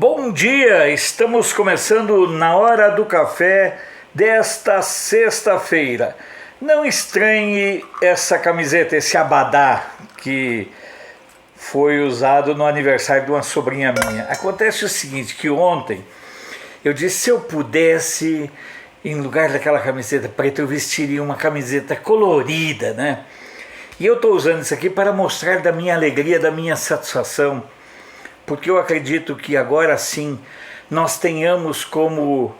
Bom dia, estamos começando na hora do café desta sexta-feira. Não estranhe essa camiseta, esse abadá que foi usado no aniversário de uma sobrinha minha. Acontece o seguinte, que ontem eu disse, se eu pudesse, em lugar daquela camiseta preta, eu vestiria uma camiseta colorida, né? E eu estou usando isso aqui para mostrar da minha alegria, da minha satisfação, porque eu acredito que agora sim nós tenhamos como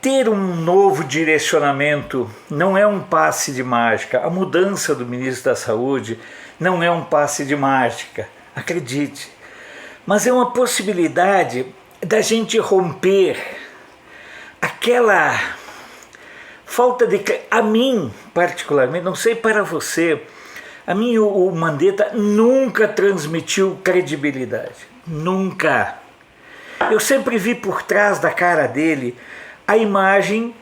ter um novo direcionamento. Não é um passe de mágica. A mudança do ministro da Saúde não é um passe de mágica, acredite. Mas é uma possibilidade da gente romper aquela falta de... A mim, particularmente, não sei para você, a mim o Mandetta nunca transmitiu credibilidade. Nunca. Eu sempre vi por trás da cara dele a imagem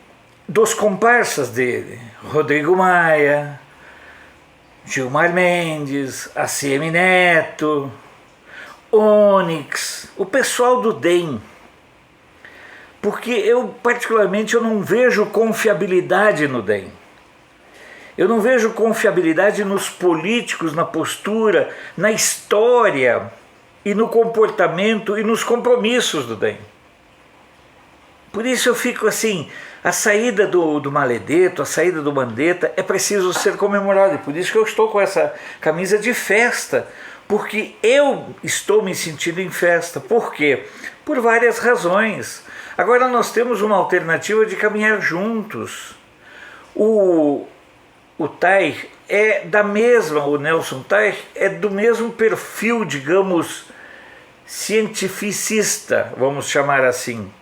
dos comparsas dele. Rodrigo Maia, Gilmar Mendes, ACM Neto, Onyx, o pessoal do DEM. Porque eu, particularmente, eu não vejo confiabilidade no DEM. Eu não vejo confiabilidade nos políticos, na postura, na história e no comportamento e nos compromissos do DEM. Por isso eu fico assim, a saída do Maledetto, a saída do Mandetta é preciso ser comemorada. E por isso que eu estou com essa camisa de festa, porque eu estou me sentindo em festa. Por quê? Por várias razões. Agora nós temos uma alternativa de caminhar juntos. O Tair é da mesma, o Nelson Tair é do mesmo perfil, digamos, cientificista, vamos chamar assim.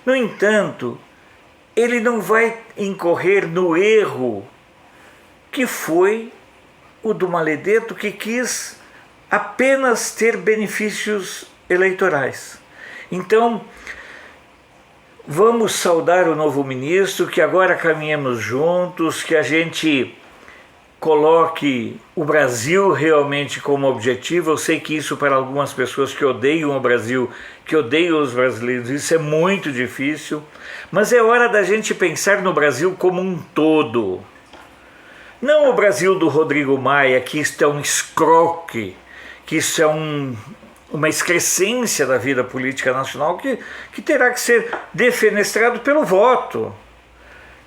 No entanto, ele não vai incorrer no erro que foi o do Maledetto, que quis apenas ter benefícios eleitorais. Então, vamos saudar o novo ministro, que agora caminhemos juntos, que a gente coloque o Brasil realmente como objetivo. Eu sei que isso para algumas pessoas que odeiam o Brasil, que odeiam os brasileiros, isso é muito difícil, mas é hora da gente pensar no Brasil como um todo. Não o Brasil do Rodrigo Maia, que isto é um escroque, que isso é uma excrescência da vida política nacional que terá que ser defenestrado pelo voto.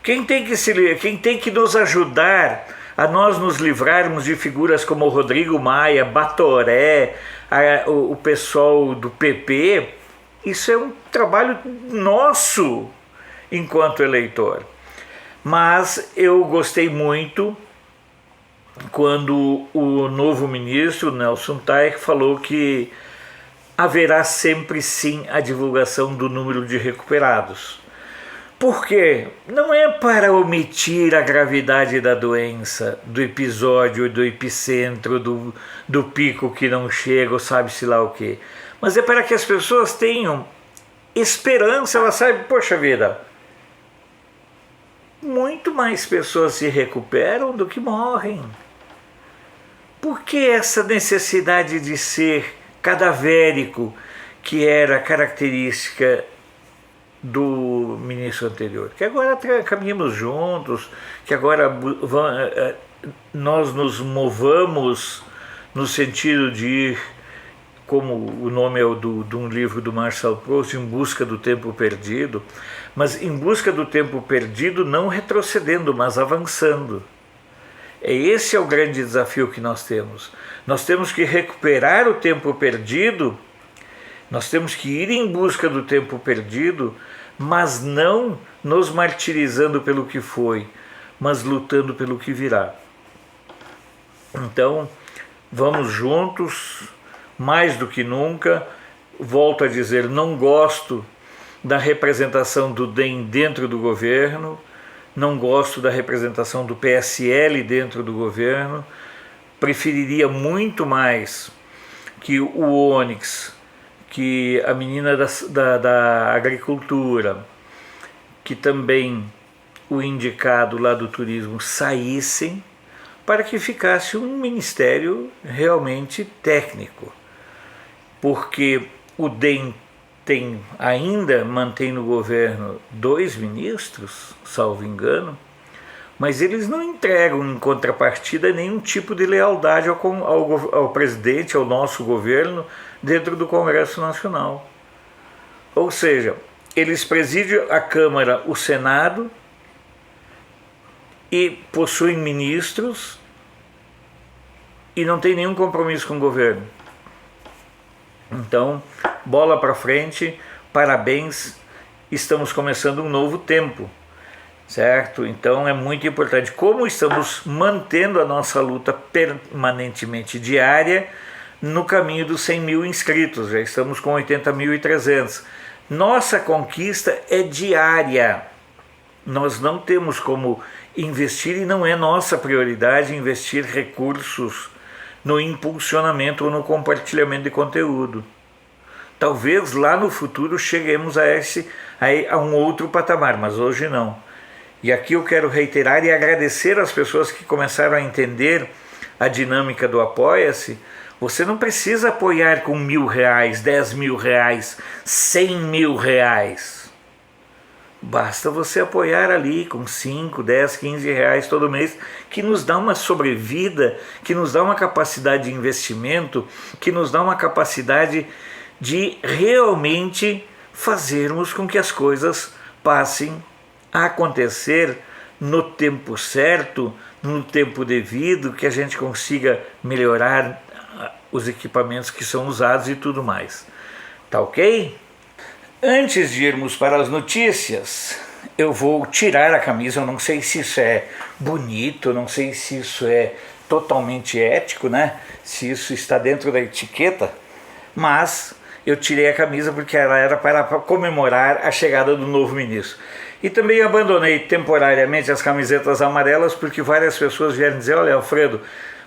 Quem tem que nos ajudar a nós nos livrarmos de figuras como o Rodrigo Maia, Batoré, o pessoal do PP, isso é um trabalho nosso enquanto eleitor. Mas eu gostei muito quando o novo ministro, Nelson Tair, falou que haverá sempre sim a divulgação do número de recuperados. Por quê? Não é para omitir a gravidade da doença, do episódio, do epicentro, do pico que não chega, ou sabe-se lá o quê. Mas é para que as pessoas tenham esperança, elas sabem, poxa vida, muito mais pessoas se recuperam do que morrem. Por que essa necessidade de ser cadavérico, que era característica do ministro anterior? Que agora caminhamos juntos, que agora nós nos movamos no sentido de ir, como o nome é de um livro do Marcel Proust, em busca do tempo perdido, mas em busca do tempo perdido não retrocedendo, mas avançando. Esse é o grande desafio que nós temos. Nós temos que recuperar o tempo perdido, nós temos que ir em busca do tempo perdido, mas não nos martirizando pelo que foi, mas lutando pelo que virá. Então, vamos juntos, mais do que nunca. Volto a dizer, não gosto da representação do DEM dentro do governo, não gosto da representação do PSL dentro do governo, preferiria muito mais que o Onyx, que a menina da agricultura, que também o indicado lá do turismo saíssem, para que ficasse um ministério realmente técnico. Porque o DEM mantém no governo 2 ministros, salvo engano, mas eles não entregam em contrapartida nenhum tipo de lealdade ao presidente, ao nosso governo, dentro do Congresso Nacional. Ou seja, eles presidem a Câmara, o Senado, e possuem ministros e não tem nenhum compromisso com o governo. Então, bola para frente, parabéns, estamos começando um novo tempo, certo? Então é muito importante. Como estamos mantendo a nossa luta permanentemente diária no caminho dos 100 mil inscritos, já estamos com 80.300. Nossa conquista é diária. Nós não temos como investir, e não é nossa prioridade investir recursos no impulsionamento ou no compartilhamento de conteúdo. Talvez lá no futuro cheguemos a um outro patamar, mas hoje não. E aqui eu quero reiterar e agradecer às pessoas que começaram a entender a dinâmica do Apoia-se. Você não precisa apoiar com R$1.000, R$10.000, R$100.000. Basta você apoiar ali com 5, 10, 15 reais todo mês, que nos dá uma sobrevida, que nos dá uma capacidade de investimento, que nos dá uma capacidade de realmente fazermos com que as coisas passem a acontecer no tempo certo, no tempo devido, que a gente consiga melhorar os equipamentos que são usados e tudo mais. Tá ok? Antes de irmos para as notícias, eu vou tirar a camisa. Eu não sei se isso é bonito, não sei se isso é totalmente ético, né? Se isso está dentro da etiqueta, mas eu tirei a camisa porque ela era para comemorar a chegada do novo ministro. E também abandonei temporariamente as camisetas amarelas porque várias pessoas vieram dizer: olha, Alfredo,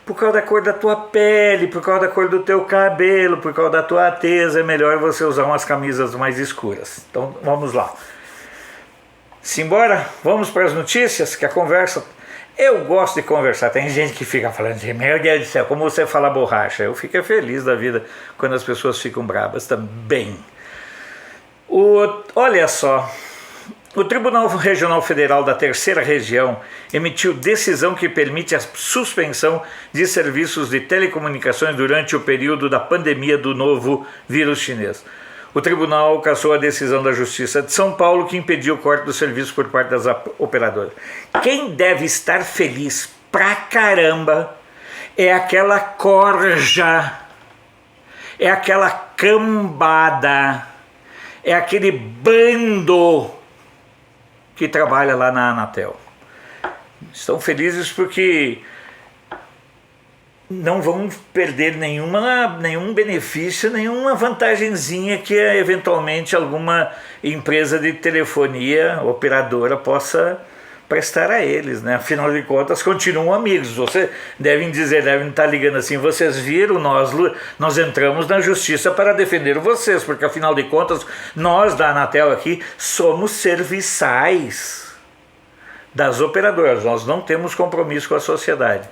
por causa da cor da tua pele, por causa da cor do teu cabelo, por causa da tua alteza, é melhor você usar umas camisas mais escuras. Então vamos lá. Simbora? Vamos para as notícias, que a conversa... Eu gosto de conversar. Tem gente que fica falando assim: meu Deus do céu, como você fala borracha. Eu fico feliz da vida quando as pessoas ficam bravas também. Olha só. O Tribunal Regional Federal da Terceira Região emitiu decisão que permite a suspensão de serviços de telecomunicações durante o período da pandemia do novo vírus chinês. O tribunal cassou a decisão da Justiça de São Paulo, que impediu o corte do serviço por parte das operadoras. Quem deve estar feliz pra caramba é aquela corja, é aquela cambada, é aquele bando que trabalha lá na Anatel. Estão felizes porque não vão perder nenhum benefício, nenhuma vantagenzinha que eventualmente alguma empresa de telefonia, operadora, possa prestar a eles, né? Afinal de contas, continuam amigos. Você devem estar ligando assim: vocês viram, nós entramos na justiça para defender vocês, porque afinal de contas, nós da Anatel aqui somos serviçais das operadoras, nós não temos compromisso com a sociedade.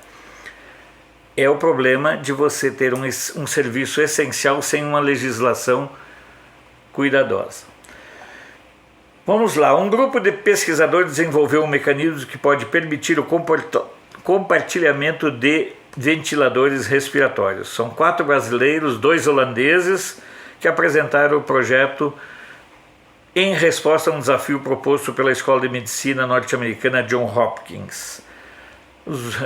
É o problema de você ter um serviço essencial sem uma legislação cuidadosa. Vamos lá. Um grupo de pesquisadores desenvolveu um mecanismo que pode permitir o compartilhamento de ventiladores respiratórios. São 4 brasileiros, 2 holandeses, que apresentaram o projeto em resposta a um desafio proposto pela Escola de Medicina norte-americana Johns Hopkins.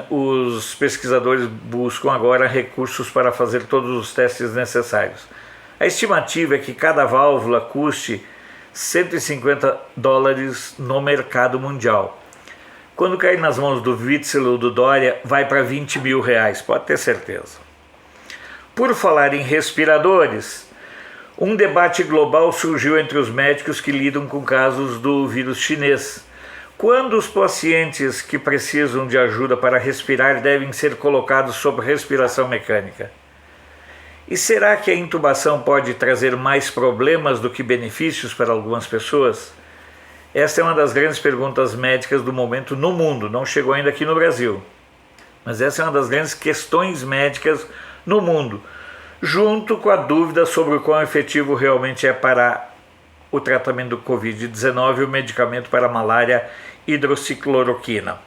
Os pesquisadores buscam agora recursos para fazer todos os testes necessários. A estimativa é que cada válvula custe $150 no mercado mundial. Quando cair nas mãos do Witzel ou do Dória, vai para R$20 mil, pode ter certeza. Por falar em respiradores, um debate global surgiu entre os médicos que lidam com casos do vírus chinês. Quando os pacientes que precisam de ajuda para respirar devem ser colocados sob respiração mecânica? E será que a intubação pode trazer mais problemas do que benefícios para algumas pessoas? Esta é uma das grandes perguntas médicas do momento no mundo, não chegou ainda aqui no Brasil. Mas essa é uma das grandes questões médicas no mundo. junto com a dúvida sobre o quão efetivo realmente é para o tratamento do Covid-19 o medicamento para a malária hidroxicloroquina.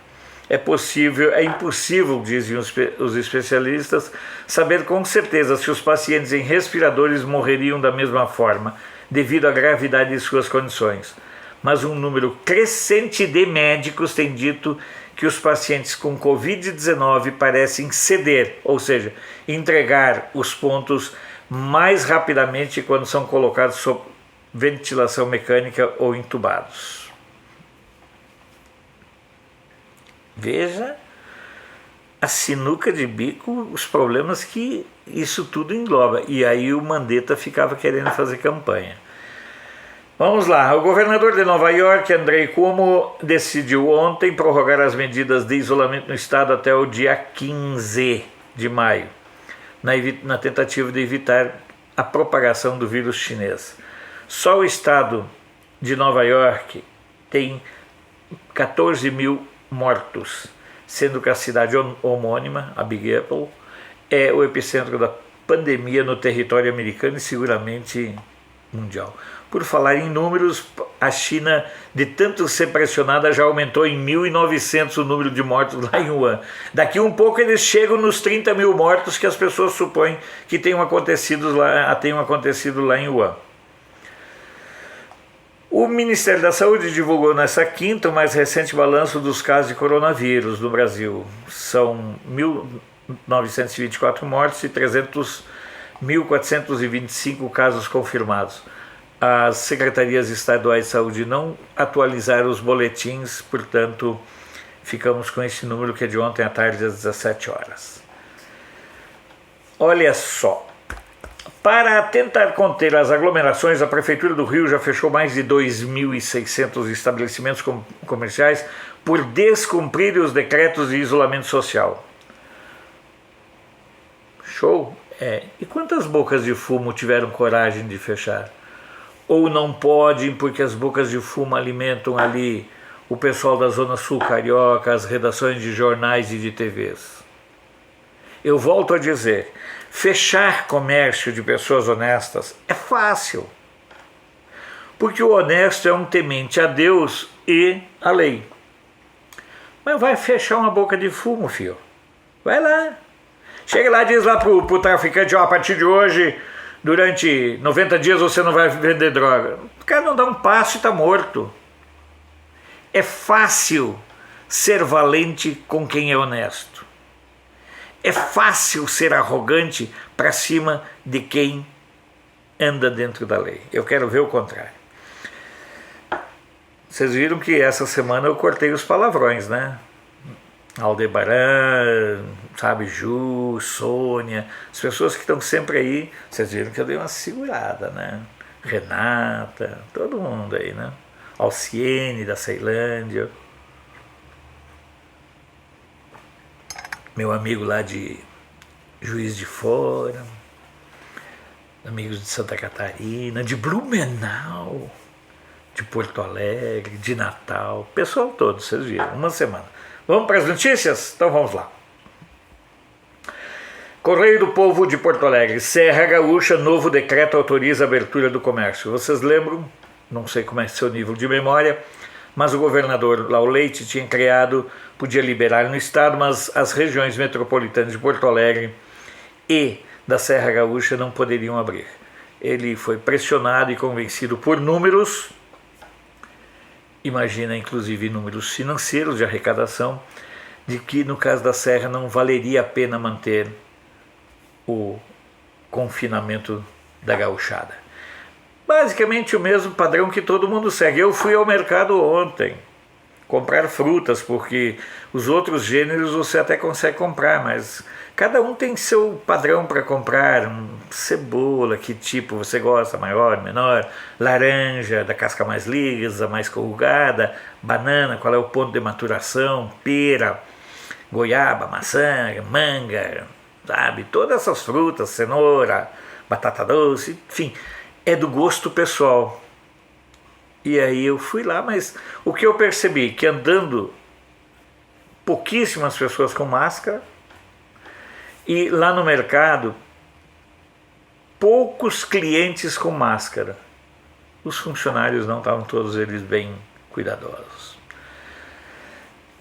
É impossível, dizem os especialistas, saber com certeza se os pacientes em respiradores morreriam da mesma forma, devido à gravidade de suas condições. Mas um número crescente de médicos tem dito que os pacientes com Covid-19 parecem ceder, ou seja, entregar os pontos mais rapidamente quando são colocados sob ventilação mecânica ou intubados. Veja a sinuca de bico, os problemas que isso tudo engloba. E aí o Mandetta ficava querendo fazer campanha. Vamos lá, o governador de Nova York, Andrei Cuomo, decidiu ontem prorrogar as medidas de isolamento no estado até o dia 15 de maio, na tentativa de evitar a propagação do vírus chinês. Só o estado de Nova York tem 14 mil mortos, sendo que a cidade homônima, a Big Apple, é o epicentro da pandemia no território americano e seguramente mundial. Por falar em números, a China, de tanto ser pressionada, já aumentou em 1.900 o número de mortos lá em Wuhan. Daqui um pouco eles chegam nos 30 mil mortos que as pessoas supõem que tenham acontecido lá em Wuhan. O Ministério da Saúde divulgou nesta quinta o mais recente balanço dos casos de coronavírus no Brasil. São 1.924 mortes e 1.425 casos confirmados. As secretarias estaduais de saúde não atualizaram os boletins, portanto, ficamos com esse número que é de ontem à tarde às 17 horas. Olha só. Para tentar conter as aglomerações, a Prefeitura do Rio já fechou mais de 2.600 estabelecimentos comerciais por descumprir os decretos de isolamento social. Show? E quantas bocas de fumo tiveram coragem de fechar? Ou não podem porque as bocas de fumo alimentam ali o pessoal da Zona Sul Carioca, as redações de jornais e de TVs? Eu volto a dizer, fechar comércio de pessoas honestas é fácil, porque o honesto é um temente a Deus e a lei. Mas vai fechar uma boca de fumo, filho. Vai lá. Chega lá e diz lá pro traficante, a partir de hoje, durante 90 dias você não vai vender droga. O cara não dá um passo e está morto. É fácil ser valente com quem é honesto. É fácil ser arrogante para cima de quem anda dentro da lei. Eu quero ver o contrário. Vocês viram que essa semana eu cortei os palavrões, né? Aldebaran, sabe, Ju, Sônia, as pessoas que estão sempre aí, vocês viram que eu dei uma segurada, né? Renata, todo mundo aí, né? Alciene da Ceilândia, meu amigo lá de Juiz de Fora, amigos de Santa Catarina, de Blumenau, de Porto Alegre, de Natal, pessoal todo, vocês viram, uma semana. Vamos para as notícias? Então vamos lá. Correio do Povo de Porto Alegre. Serra Gaúcha, novo decreto autoriza a abertura do comércio. Vocês lembram? Não sei como é seu nível de memória, mas o governador Lau Leite tinha podia liberar no estado, mas as regiões metropolitanas de Porto Alegre e da Serra Gaúcha não poderiam abrir. Ele foi pressionado e convencido por números, imagina inclusive números financeiros de arrecadação, de que no caso da Serra não valeria a pena manter o confinamento da gauchada. Basicamente o mesmo padrão que todo mundo segue. Eu fui ao mercado ontem comprar frutas, porque os outros gêneros você até consegue comprar, mas cada um tem seu padrão para comprar. Cebola, que tipo você gosta, maior, menor, laranja, da casca mais lisa, mais corrugada, banana, qual é o ponto de maturação, pera, goiaba, maçã, manga, sabe? Todas essas frutas, cenoura, batata doce, enfim, é do gosto pessoal. E aí eu fui lá, mas o que eu percebi, que andando pouquíssimas pessoas com máscara, e lá no mercado poucos clientes com máscara. Os funcionários não estavam todos eles bem cuidadosos.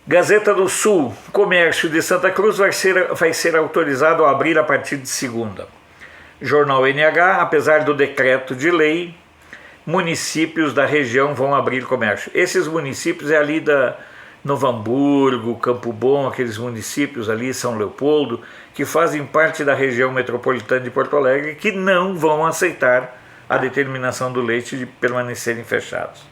Gazeta do Sul, comércio de Santa Cruz vai ser autorizado a abrir a partir de segunda. Jornal NH, apesar do decreto de lei, municípios da região vão abrir comércio. Esses municípios é ali da Novo Hamburgo, Campo Bom, aqueles municípios ali, São Leopoldo, que fazem parte da região metropolitana de Porto Alegre, que não vão aceitar a determinação do leite de permanecerem fechados.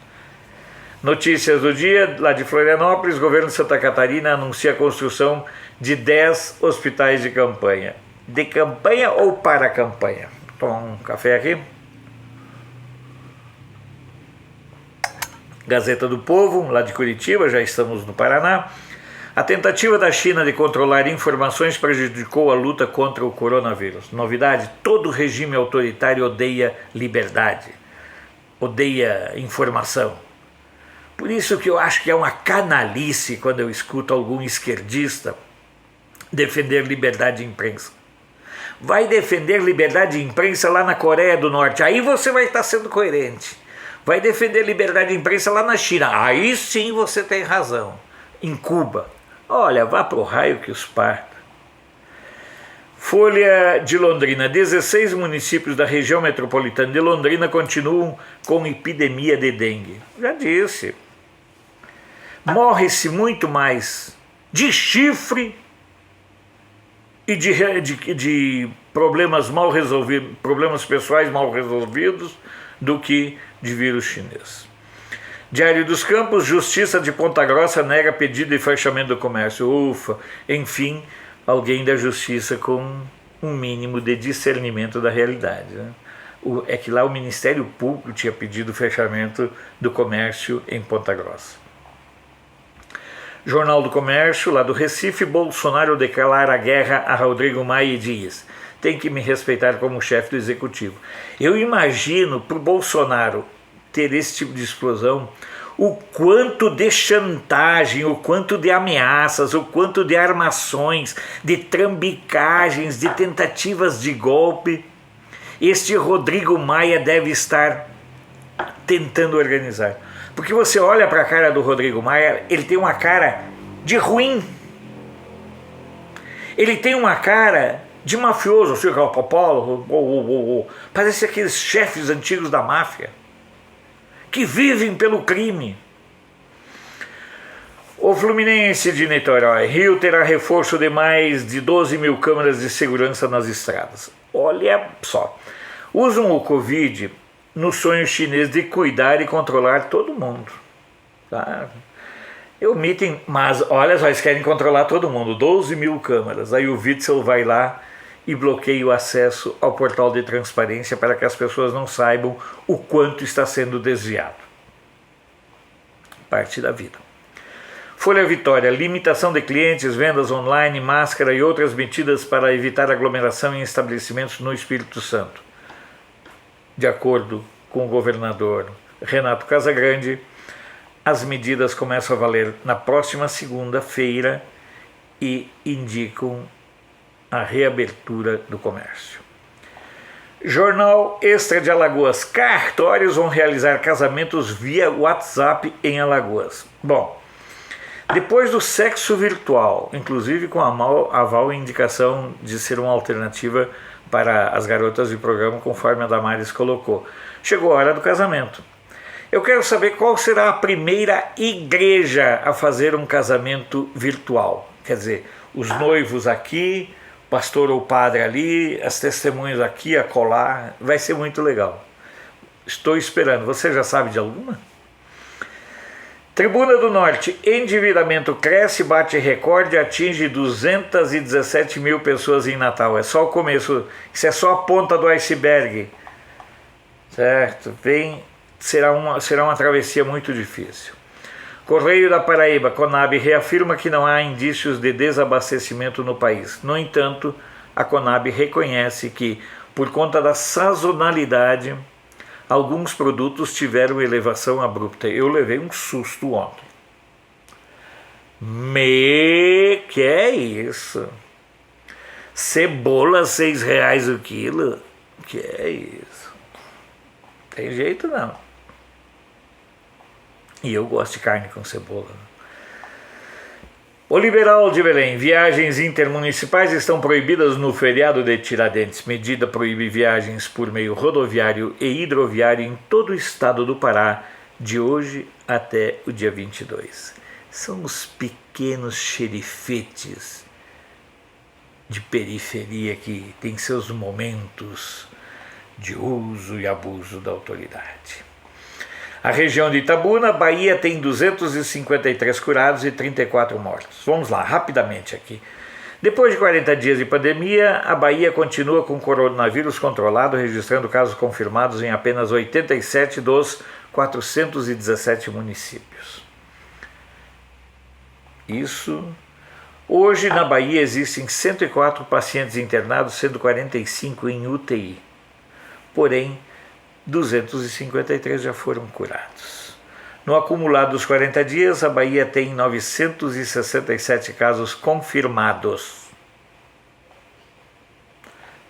Notícias do dia, lá de Florianópolis, o governo de Santa Catarina anuncia a construção de 10 hospitais de campanha. De campanha ou para a campanha? Vou tomar um café aqui. Gazeta do Povo, lá de Curitiba, já estamos no Paraná. A tentativa da China de controlar informações prejudicou a luta contra o coronavírus. Novidade, todo regime autoritário odeia liberdade, odeia informação. Por isso que eu acho que é uma canalice quando eu escuto algum esquerdista defender liberdade de imprensa. Vai defender liberdade de imprensa lá na Coreia do Norte, aí você vai estar sendo coerente. Vai defender liberdade de imprensa lá na China, aí sim você tem razão. Em Cuba, olha, vá pro raio que os parta. Folha de Londrina, 16 municípios da região metropolitana de Londrina continuam com epidemia de dengue. Já disse, morre-se muito mais de chifre e de problemas mal resolvidos, problemas pessoais mal resolvidos, do que de vírus chinês. Diário dos Campos, Justiça de Ponta Grossa nega pedido de fechamento do comércio. Ufa, enfim, alguém da Justiça com um mínimo de discernimento da realidade. Né? É que lá o Ministério Público tinha pedido o fechamento do comércio em Ponta Grossa. Jornal do Comércio, lá do Recife, Bolsonaro declara guerra a Rodrigo Maia e diz: tem que me respeitar como chefe do executivo. Eu imagino para o Bolsonaro ter esse tipo de explosão, o quanto de chantagem, o quanto de ameaças, o quanto de armações, de trambicagens, de tentativas de golpe, este Rodrigo Maia deve estar tentando organizar. Porque você olha para a cara do Rodrigo Maia, ele tem uma cara de ruim. Ele tem uma cara de mafioso, assim, parece aqueles chefes antigos da máfia, que vivem pelo crime. O Fluminense de Niterói, Rio terá reforço de mais de 12 mil câmeras de segurança nas estradas. Olha só, usam o Covid no sonho chinês de cuidar e controlar todo mundo. Tá? Omitem, mas olha só, eles querem controlar todo mundo, 12 mil câmeras. Aí o Witzel vai lá e bloqueia o acesso ao portal de transparência para que as pessoas não saibam o quanto está sendo desviado. Parte da vida. Folha Vitória, limitação de clientes, vendas online, máscara e outras medidas para evitar aglomeração em estabelecimentos no Espírito Santo. De acordo com o governador Renato Casagrande, as medidas começam a valer na próxima segunda-feira e indicam a reabertura do comércio. Jornal Extra de Alagoas, cartórios vão realizar casamentos via WhatsApp em Alagoas. Bom, depois do sexo virtual, inclusive com a aval e indicação de ser uma alternativa para as garotas de programa, conforme a Damares colocou, chegou a hora do casamento. Eu quero saber qual será a primeira igreja a fazer um casamento virtual. Quer dizer, os noivos aqui, pastor ou padre ali, as testemunhas aqui, acolá, vai ser muito legal. Estou esperando. Você já sabe de alguma? Tribuna do Norte, endividamento cresce, bate recorde, atinge 217 mil pessoas em Natal. É só o começo, isso é só a ponta do iceberg. Certo? Será uma travessia muito difícil. Correio da Paraíba, Conab reafirma que não há indícios de desabastecimento no país. No entanto, a Conab reconhece que, por conta da sazonalidade, alguns produtos tiveram elevação abrupta. Eu levei um susto ontem. Que é isso? Cebola R$6 o quilo? Que é isso? Tem jeito não. E eu gosto de carne com cebola. O Liberal de Belém. Viagens intermunicipais estão proibidas no feriado de Tiradentes. Medida proíbe viagens por meio rodoviário e hidroviário em todo o estado do Pará, de hoje até o dia 22. São os pequenos xerifetes de periferia que têm seus momentos de uso e abuso da autoridade. A região de Itabuna, Bahia, tem 253 curados e 34 mortos. Vamos lá, rapidamente aqui. Depois de 40 dias de pandemia, a Bahia continua com o coronavírus controlado, registrando casos confirmados em apenas 87 dos 417 municípios. Hoje na Bahia existem 104 pacientes internados, sendo 45 em UTI. Porém, 253 já foram curados. No acumulado dos 40 dias, a Bahia tem 967 casos confirmados.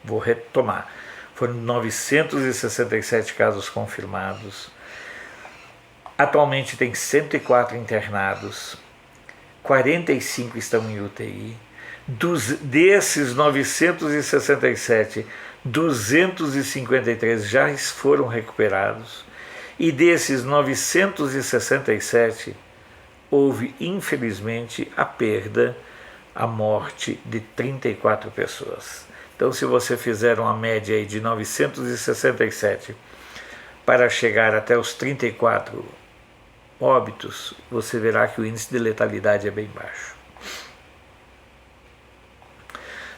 Vou retomar. Foram 967 casos confirmados. Atualmente tem 104 internados. 45 estão em UTI. Desses 967, 253 já foram recuperados. E desses 967, houve, infelizmente, a morte de 34 pessoas. Então, se você fizer uma média aí de 967 para chegar até os 34 óbitos, você verá que o índice de letalidade é bem baixo.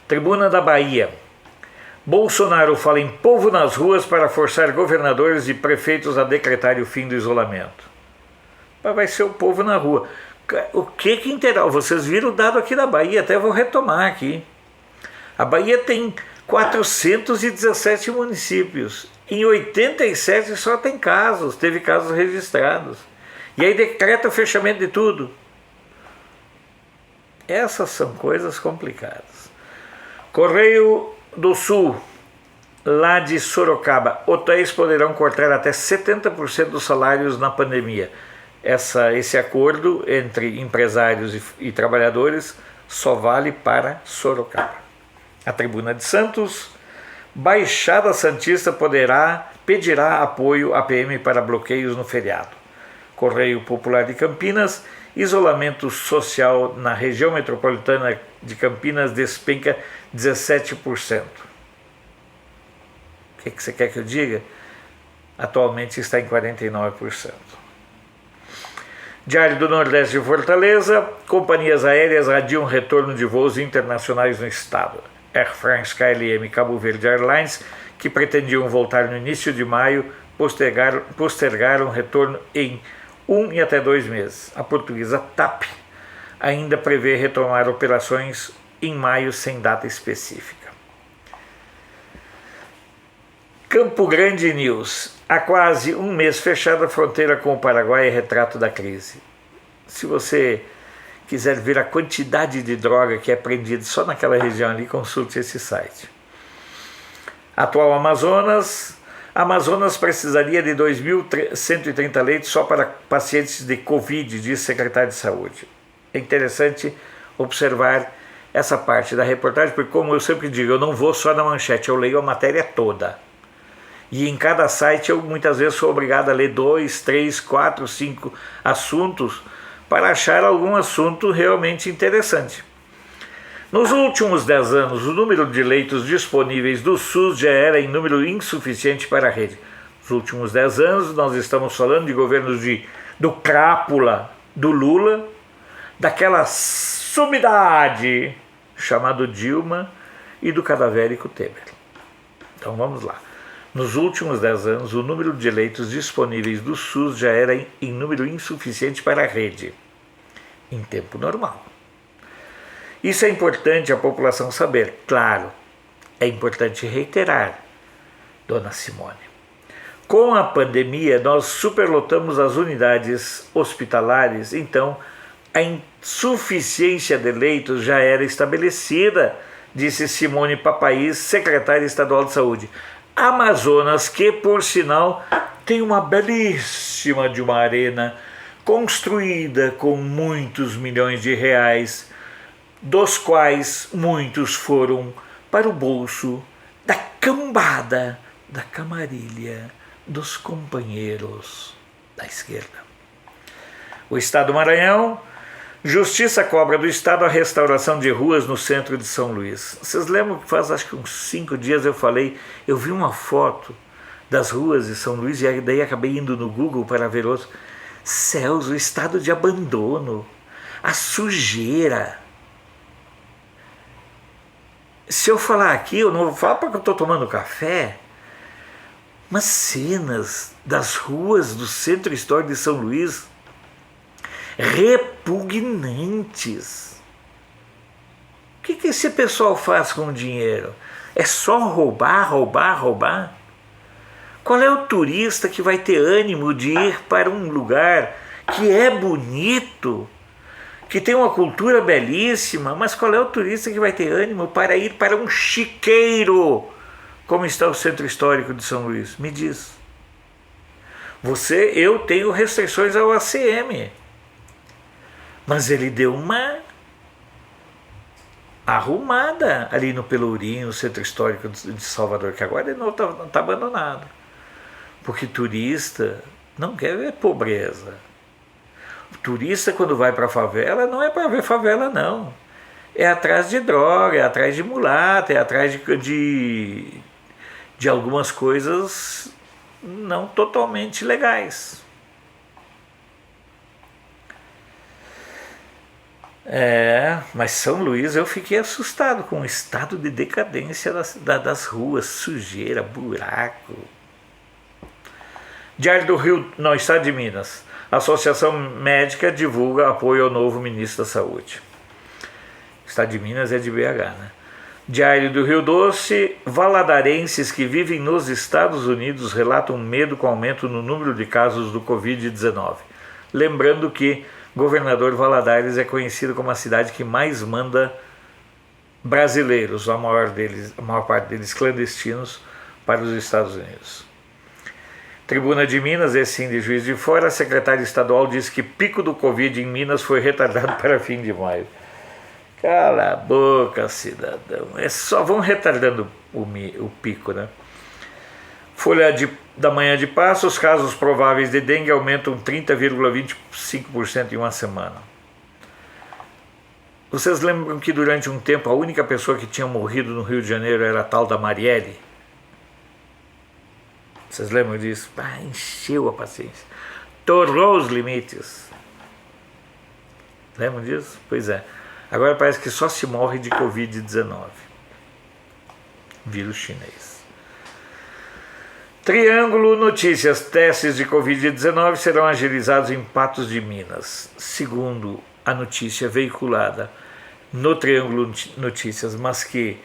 Tribuna da Bahia. Bolsonaro fala em povo nas ruas para forçar governadores e prefeitos a decretarem o fim do isolamento. Mas vai ser o povo na rua. O que interessa? Vocês viram o dado aqui da Bahia, até vou retomar aqui. A Bahia tem 417 municípios. Em 87 só tem casos, teve casos registrados. E aí decreta o fechamento de tudo. Essas são coisas complicadas. Correio do Sul, lá de Sorocaba. Hotéis poderão cortar até 70% dos salários na pandemia. Esse acordo entre empresários e trabalhadores só vale para Sorocaba. A Tribuna de Santos. Baixada Santista pedirá apoio à PM para bloqueios no feriado. Correio Popular de Campinas, isolamento social na região metropolitana de Campinas despenca 17%. O que você quer que eu diga? Atualmente está em 49%. Diário do Nordeste de Fortaleza, companhias aéreas adiam retorno de voos internacionais no estado. Air France, KLM e Cabo Verde Airlines, que pretendiam voltar no início de maio, postergaram o retorno em 1 e até 2 meses. A portuguesa TAP ainda prevê retomar operações em maio sem data específica. Campo Grande News. Há quase um mês fechada a fronteira com o Paraguai é retrato da crise. Se você quiser ver a quantidade de droga que é apreendida só naquela região ali, consulte esse site. Atual Amazonas precisaria de 2.130 leitos só para pacientes de Covid, diz secretário de Saúde. É interessante observar essa parte da reportagem, porque, como eu sempre digo, eu não vou só na manchete, eu leio a matéria toda. E em cada site eu muitas vezes sou obrigado a ler 2, 3, 4, 5 assuntos para achar algum assunto realmente interessante. Nos últimos 10 anos, o número de leitos disponíveis do SUS já era em número insuficiente para a rede. Nos últimos 10 anos, nós estamos falando de governos do crápula do Lula, daquela sumidade chamado Dilma e do cadavérico Temer. Então vamos lá. Nos últimos 10 anos, o número de leitos disponíveis do SUS já era em número insuficiente para a rede, em tempo normal. Isso é importante a população saber. Claro, é importante reiterar, dona Simone. Com a pandemia, nós superlotamos as unidades hospitalares, então a insuficiência de leitos já era estabelecida, disse Simone Papaís, secretária estadual de saúde. Amazonas, que por sinal tem uma belíssima de uma arena construída com muitos milhões de reais, dos quais muitos foram para o bolso da cambada, da camarilha, dos companheiros da esquerda. O Estado do Maranhão, Justiça cobra do Estado a restauração de ruas no centro de São Luís. Vocês lembram que faz acho que uns 5 dias eu vi uma foto das ruas de São Luís e daí acabei indo no Google para ver outros. Céus, o estado de abandono, a sujeira. Se eu falar aqui, eu não vou falar porque eu estou tomando café, mas cenas das ruas do centro histórico de São Luís repugnantes. O que esse pessoal faz com o dinheiro? É só roubar, roubar, roubar? Qual é o turista que vai ter ânimo de ir para um lugar que é bonito, que tem uma cultura belíssima, mas qual é o turista que vai ter ânimo para ir para um chiqueiro, como está o Centro Histórico de São Luís? Me diz. Eu tenho restrições ao ACM, mas ele deu uma arrumada ali no Pelourinho, no Centro Histórico de Salvador, que agora ele não está abandonado. Porque turista não quer ver pobreza. O turista, quando vai para a favela, não é para ver favela, não. É atrás de droga, é atrás de mulata, é atrás de algumas coisas não totalmente legais. Mas São Luís eu fiquei assustado com o estado de decadência das ruas, sujeira, buraco. Diário do Rio, no estado de Minas. A Associação Médica divulga apoio ao novo ministro da Saúde. O estado de Minas é de BH, né? Diário do Rio Doce. Valadarenses que vivem nos Estados Unidos relatam medo com aumento no número de casos do Covid-19. Lembrando que Governador Valadares é conhecido como a cidade que mais manda brasileiros, a maior parte deles clandestinos, para os Estados Unidos. Tribuna de Minas, esse sim de Juiz de Fora, a secretária estadual diz que pico do Covid em Minas foi retardado para fim de maio. Cala a boca, cidadão. Só vão retardando o pico, né? Folha da Manhã de Passos, casos prováveis de dengue aumentam 30,25% em uma semana. Vocês lembram que durante um tempo a única pessoa que tinha morrido no Rio de Janeiro era a tal da Marielle? Vocês lembram disso? Encheu a paciência. Torrou os limites. Lembram disso? Pois é. Agora parece que só se morre de Covid-19. Vírus chinês. Triângulo Notícias. Testes de Covid-19 serão agilizados em Patos de Minas. Segundo a notícia veiculada no Triângulo Notícias, mas que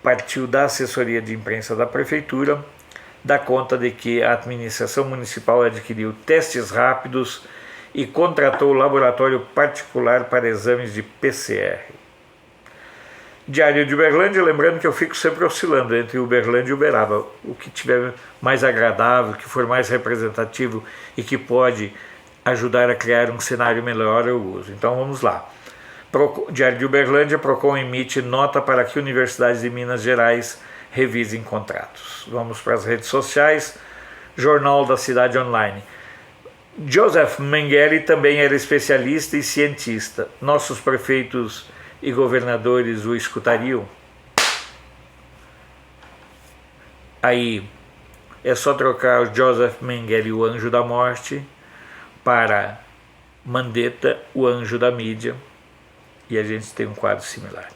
partiu da assessoria de imprensa da Prefeitura, dá conta de que a administração municipal adquiriu testes rápidos e contratou laboratório particular para exames de PCR. Diário de Uberlândia, lembrando que eu fico sempre oscilando entre Uberlândia e Uberaba. O que tiver mais agradável, que for mais representativo e que pode ajudar a criar um cenário melhor, eu uso. Então vamos lá. Diário de Uberlândia, Procon emite nota para que universidades de Minas Gerais revisem contratos. Vamos para as redes sociais. Jornal da Cidade Online. Joseph Mengele também era especialista e cientista. Nossos prefeitos e governadores o escutariam? Aí é só trocar o Joseph Mengele, o anjo da morte, para Mandetta, o anjo da mídia, e a gente tem um quadro similar.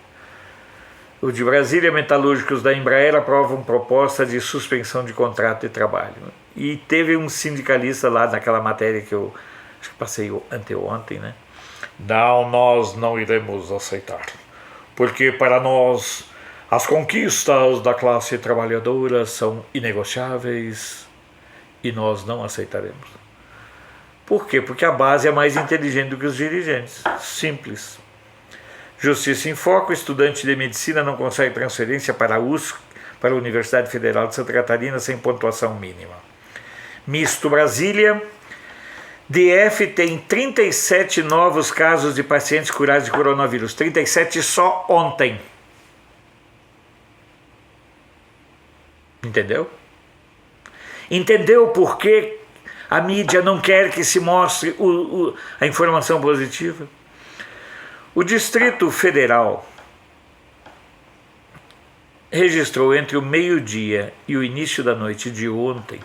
O de Brasília, metalúrgicos da Embraer aprovam proposta de suspensão de contrato de trabalho. E teve um sindicalista lá naquela matéria que eu acho que passei anteontem, né? Não, nós não iremos aceitar, porque para nós as conquistas da classe trabalhadora são inegociáveis e nós não aceitaremos. Por quê? Porque a base é mais inteligente do que os dirigentes. Simples. Justiça em Foco, estudante de medicina não consegue transferência para para a Universidade Federal de Santa Catarina sem pontuação mínima. Misto Brasília. DF tem 37 novos casos de pacientes curados de coronavírus. 37 só ontem. Entendeu? Entendeu por que a mídia não quer que se mostre a informação positiva? O Distrito Federal registrou entre o meio-dia e o início da noite de ontem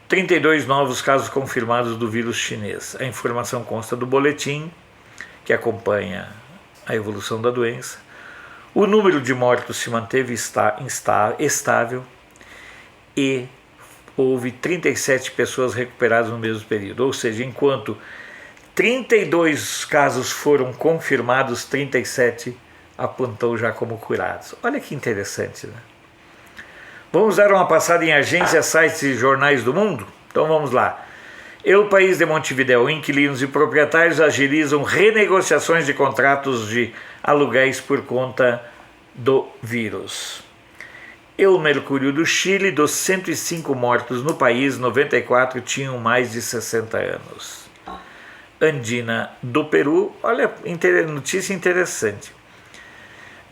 32 novos casos confirmados do vírus chinês. A informação consta do boletim que acompanha a evolução da doença. O número de mortos se manteve estável e houve 37 pessoas recuperadas no mesmo período. Ou seja, enquanto 32 casos foram confirmados, 37 apontou já como curados. Olha que interessante, né? Vamos dar uma passada em agências, sites e jornais do mundo? Então vamos lá. El País de Montevidéu, inquilinos e proprietários agilizam renegociações de contratos de aluguéis por conta do vírus. El Mercúrio do Chile, dos 105 mortos no país, 94 tinham mais de 60 anos. Andina do Peru, olha, notícia interessante.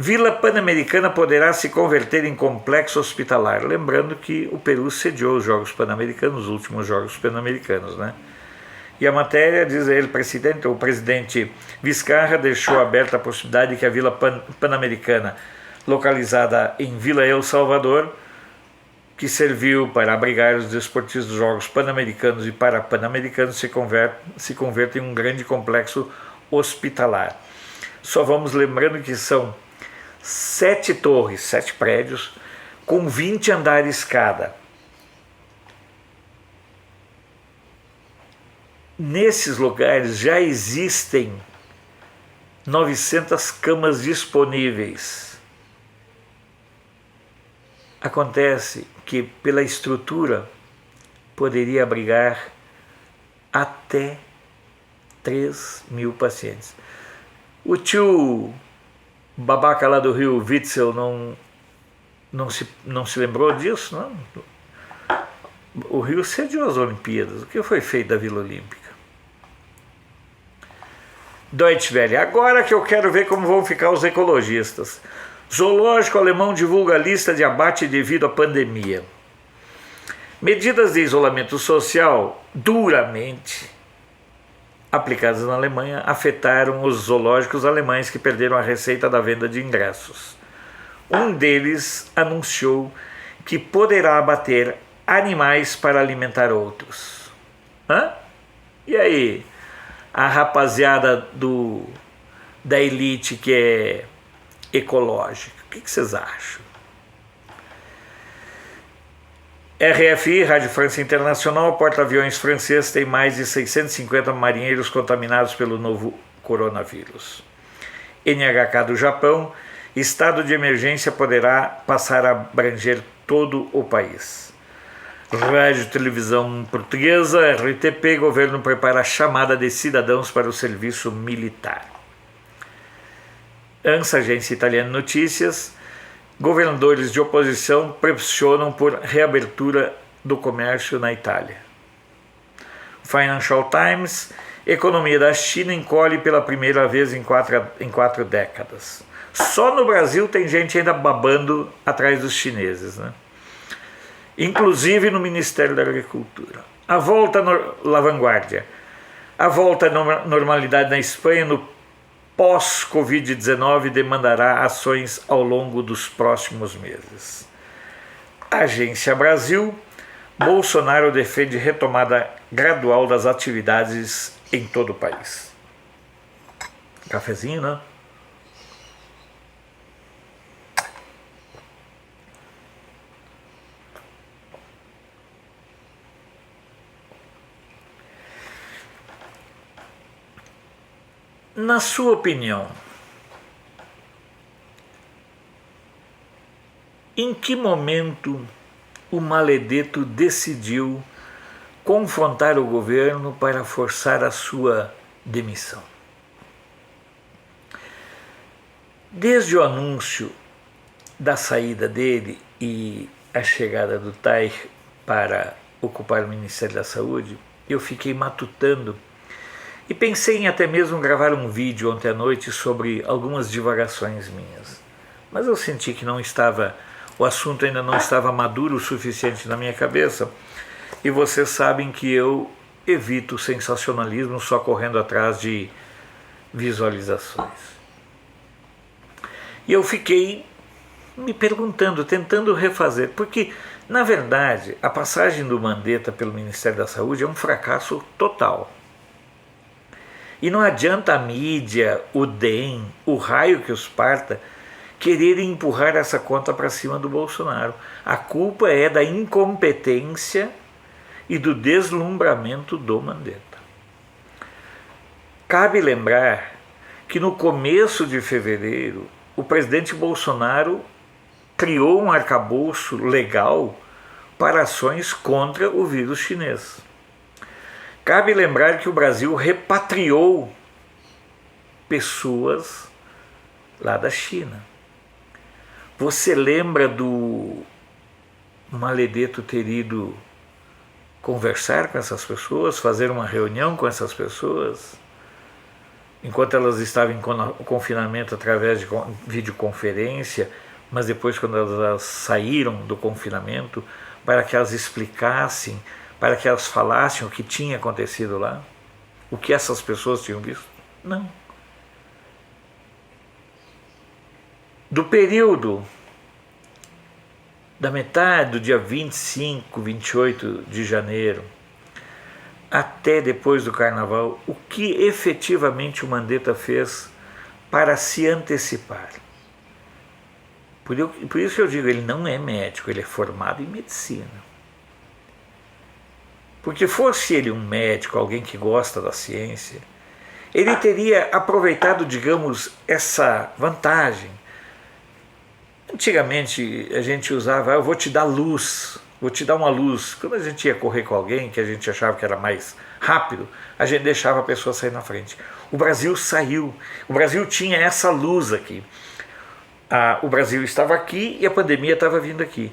Vila Pan-Americana poderá se converter em complexo hospitalar. Lembrando que o Peru sediou os Jogos Pan-Americanos, os últimos Jogos Pan-Americanos, né? E a matéria diz ele, o presidente Vizcarra deixou aberta a possibilidade de que a Vila Pan-Americana, localizada em Vila El Salvador, que serviu para abrigar os desportistas dos Jogos Pan-Americanos e Parapan-Americanos, se converta em um grande complexo hospitalar. Só vamos lembrando que são 7 torres, 7 prédios, com 20 andares cada. Nesses lugares já existem 900 camas disponíveis. Acontece que, pela estrutura, poderia abrigar até 3.000 pacientes. O tio babaca lá do Rio, Witzel, não se lembrou disso, não? O Rio sediou as Olimpíadas. O que foi feito da Vila Olímpica? Deutsche Welle. Agora que eu quero ver como vão ficar os ecologistas. Zoológico alemão divulga a lista de abate devido à pandemia. Medidas de isolamento social duramente aplicadas na Alemanha afetaram os zoológicos alemães que perderam a receita da venda de ingressos. Um deles anunciou que poderá abater animais para alimentar outros. E aí, a rapaziada da elite que é ecológica, o que vocês acham? RFI, Rádio França Internacional, porta-aviões francês tem mais de 650 marinheiros contaminados pelo novo coronavírus. NHK do Japão, estado de emergência poderá passar a abranger todo o país. Rádio Televisão Portuguesa, RTP, governo prepara a chamada de cidadãos para o serviço militar. ANSA, agência italiana de notícias, governadores de oposição pressionam por reabertura do comércio na Itália. Financial Times, economia da China encolhe pela primeira vez em quatro décadas. Só no Brasil tem gente ainda babando atrás dos chineses, né? Inclusive no Ministério da Agricultura. A volta La Vanguardia. A volta à normalidade na Espanha no pós-Covid-19 demandará ações ao longo dos próximos meses. Agência Brasil, Bolsonaro defende retomada gradual das atividades em todo o país. Cafezinho, né? Na sua opinião, em que momento o Maledeto decidiu confrontar o governo para forçar a sua demissão? Desde o anúncio da saída dele, e a chegada do Tai para ocupar o Ministério da Saúde, eu fiquei matutando e pensei em até mesmo gravar um vídeo ontem à noite sobre algumas divagações minhas. Mas eu senti que o assunto ainda não estava maduro o suficiente na minha cabeça, e vocês sabem que eu evito o sensacionalismo só correndo atrás de visualizações. E eu fiquei me perguntando, tentando refazer, porque, na verdade, a passagem do Mandetta pelo Ministério da Saúde é um fracasso total. E não adianta a mídia, o DEM, o raio que os parta, quererem empurrar essa conta para cima do Bolsonaro. A culpa é da incompetência e do deslumbramento do Mandetta. Cabe lembrar que no começo de fevereiro, o presidente Bolsonaro criou um arcabouço legal para ações contra o vírus chinês. Cabe lembrar que o Brasil repatriou pessoas lá da China. Você lembra do Maledetto ter ido conversar com essas pessoas, fazer uma reunião com essas pessoas, enquanto elas estavam em confinamento através de videoconferência, mas depois, quando elas saíram do confinamento, para que elas explicassem, para que elas falassem o que tinha acontecido lá, o que essas pessoas tinham visto? Não. Do período da metade do dia 25, 28 de janeiro, até depois do Carnaval, o que efetivamente o Mandetta fez para se antecipar? Por isso que eu digo, ele não é médico, ele é formado em medicina. Porque fosse ele um médico, alguém que gosta da ciência, ele teria aproveitado, digamos, essa vantagem. Antigamente a gente usava, eu vou te dar luz, vou te dar uma luz. Quando a gente ia correr com alguém que a gente achava que era mais rápido, a gente deixava a pessoa sair na frente. O Brasil saiu, o Brasil tinha essa luz aqui. O Brasil estava aqui e a pandemia estava vindo aqui.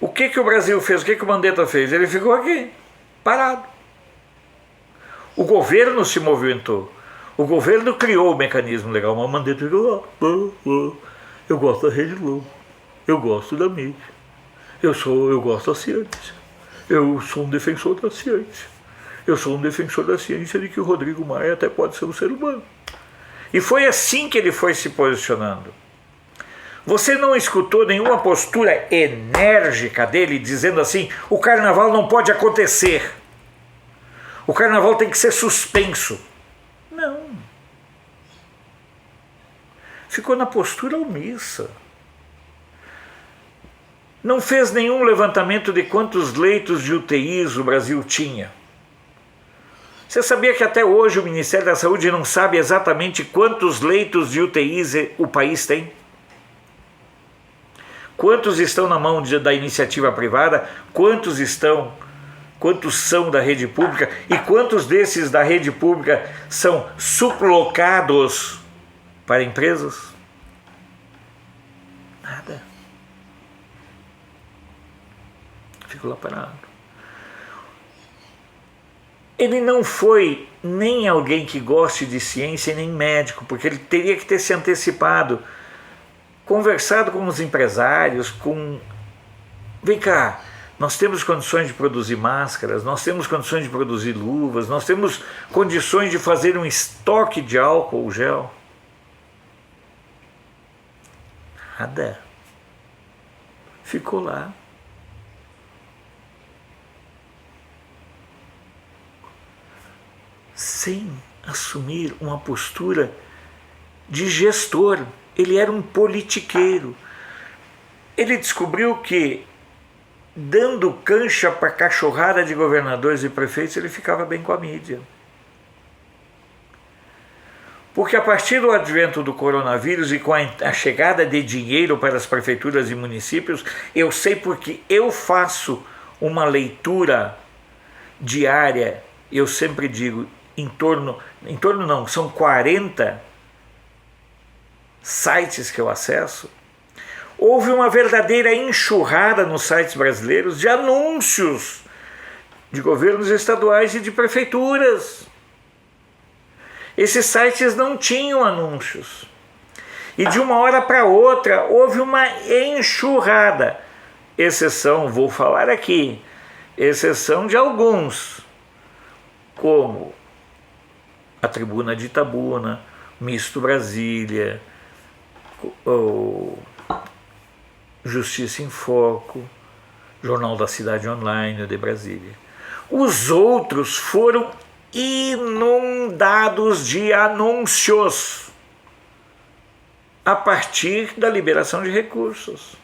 O que o Brasil fez? O que o Mandetta fez? Ele ficou aqui, parado. O governo se movimentou. O governo criou o mecanismo legal, mas o Mandetta ficou lá. Eu gosto da Rede Globo. Eu gosto da mídia. Eu gosto da ciência. Eu sou um defensor da ciência. Eu sou um defensor da ciência de que o Rodrigo Maia até pode ser um ser humano. E foi assim que ele foi se posicionando. Você não escutou nenhuma postura enérgica dele dizendo assim: o carnaval não pode acontecer. O carnaval tem que ser suspenso. Não. Ficou na postura omissa. Não fez nenhum levantamento de quantos leitos de UTIs o Brasil tinha. Você sabia que até hoje o Ministério da Saúde não sabe exatamente quantos leitos de UTIs o país tem? Quantos estão na mão da iniciativa privada? Quantos são da rede pública? E quantos desses da rede pública são sublocados para empresas? Nada. Ficou lá parado. Ele não foi nem alguém que goste de ciência, nem médico, porque ele teria que ter se antecipado, conversado com os empresários, vem cá, nós temos condições de produzir máscaras, nós temos condições de produzir luvas, nós temos condições de fazer um estoque de álcool gel. Nada. Ficou lá. Sem assumir uma postura de gestor. Ele era um politiqueiro. Ele descobriu que, dando cancha para cachorrada de governadores e prefeitos, ele ficava bem com a mídia. Porque a partir do advento do coronavírus e com a chegada de dinheiro para as prefeituras e municípios, eu sei porque eu faço uma leitura diária, eu sempre digo, são 40 sites que eu acesso. Houve uma verdadeira enxurrada nos sites brasileiros de anúncios de governos estaduais e de prefeituras. Esses sites não tinham anúncios. E de uma hora para outra houve uma enxurrada. Exceção, vou falar aqui, exceção de alguns, como a Tribuna de Itabuna, Misto Brasília, o Justiça em Foco, Jornal da Cidade Online, o de Brasília. Os outros foram inundados de anúncios a partir da liberação de recursos.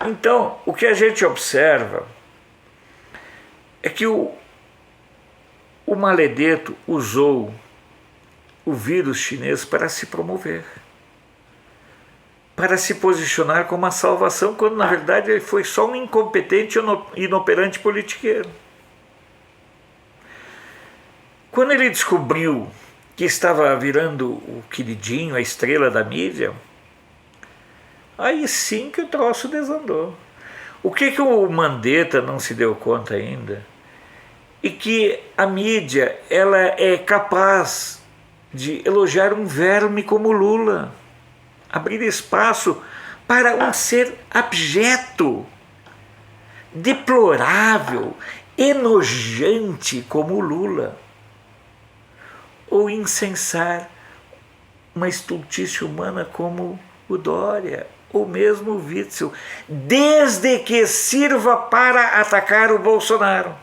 Então, o que a gente observa é que o Maledeto usou o vírus chinês para se promover, para se posicionar como a salvação, quando na verdade ele foi só um incompetente e inoperante politiqueiro. Quando ele descobriu que estava virando o queridinho, a estrela da mídia, aí sim que o troço desandou. O que o Mandetta não se deu conta ainda? E que a mídia ela é capaz de elogiar um verme como Lula, abrir espaço para um ser abjeto, deplorável, enojante como Lula, ou incensar uma estultícia humana como o Dória, ou mesmo o Witzel, desde que sirva para atacar o Bolsonaro.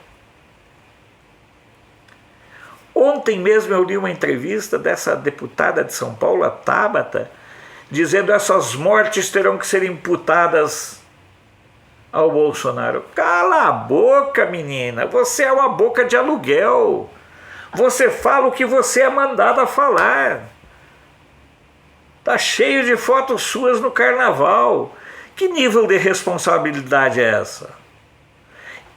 Ontem mesmo eu li uma entrevista dessa deputada de São Paulo, a Tabata, dizendo que essas mortes terão que ser imputadas ao Bolsonaro. Cala a boca, menina, você é uma boca de aluguel. Você fala o que você é mandada a falar. Tá cheio de fotos suas no carnaval. Que nível de responsabilidade é essa?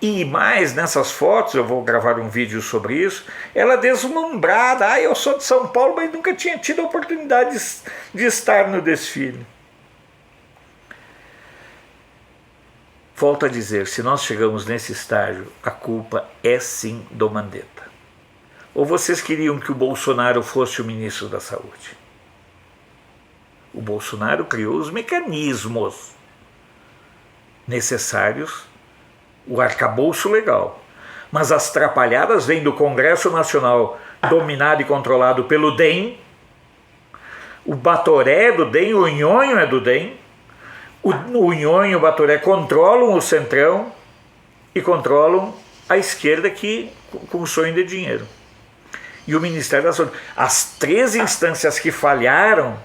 E mais, nessas fotos, eu vou gravar um vídeo sobre isso, ela deslumbrada. Eu sou de São Paulo, mas nunca tinha tido a oportunidade de estar no desfile. Volto a dizer, se nós chegamos nesse estágio, a culpa é sim do Mandetta. Ou vocês queriam que o Bolsonaro fosse o ministro da Saúde? O Bolsonaro criou os mecanismos necessários, o arcabouço legal. Mas as trapalhadas vêm do Congresso Nacional, dominado e controlado pelo DEM, o Batoré é do DEM, o Nhonho é do DEM, o Nhonho e o Batoré controlam o Centrão e controlam a esquerda que, com o sonho de dinheiro. E o Ministério da Saúde. As 3 instâncias que falharam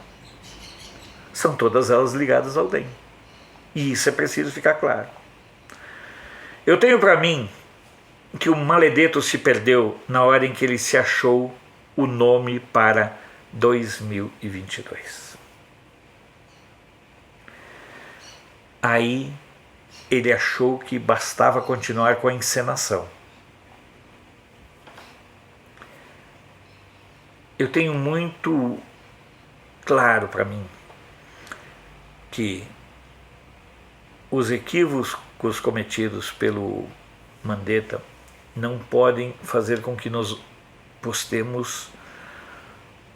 são todas elas ligadas ao DEM. E isso é preciso ficar claro. Eu tenho para mim que o Maledeto se perdeu na hora em que ele se achou o nome para 2022. Aí ele achou que bastava continuar com a encenação. Eu tenho muito claro para mim que os equívocos cometidos pelo Mandetta não podem fazer com que nós postemos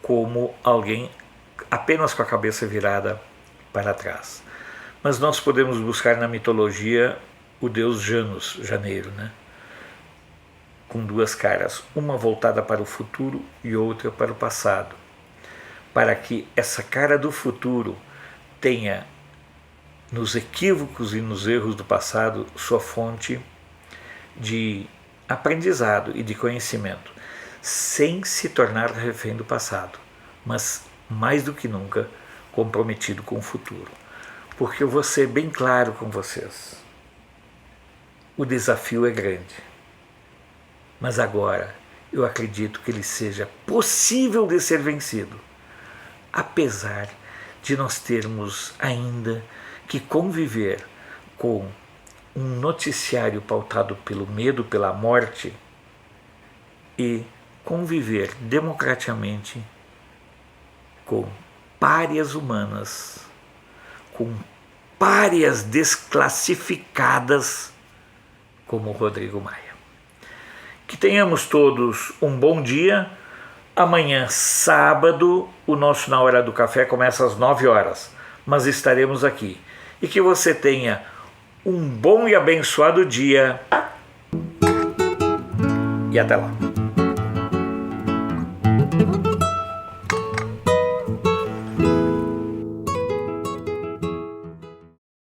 como alguém apenas com a cabeça virada para trás. Mas nós podemos buscar na mitologia o deus Janus, janeiro, né? Com 2 caras, uma voltada para o futuro e outra para o passado, para que essa cara do futuro tenha nos equívocos e nos erros do passado sua fonte de aprendizado e de conhecimento, sem se tornar refém do passado, mas mais do que nunca comprometido com o futuro. Porque eu vou ser bem claro com vocês, o desafio é grande, mas agora eu acredito que ele seja possível de ser vencido, apesar de nós termos ainda que conviver com um noticiário pautado pelo medo, pela morte, e conviver democraticamente com párias humanas, com párias desclassificadas como Rodrigo Maia. Que tenhamos todos um bom dia. Amanhã, sábado, o nosso Na Hora do Café começa às 9 horas, mas estaremos aqui. E que você tenha um bom e abençoado dia. E até lá.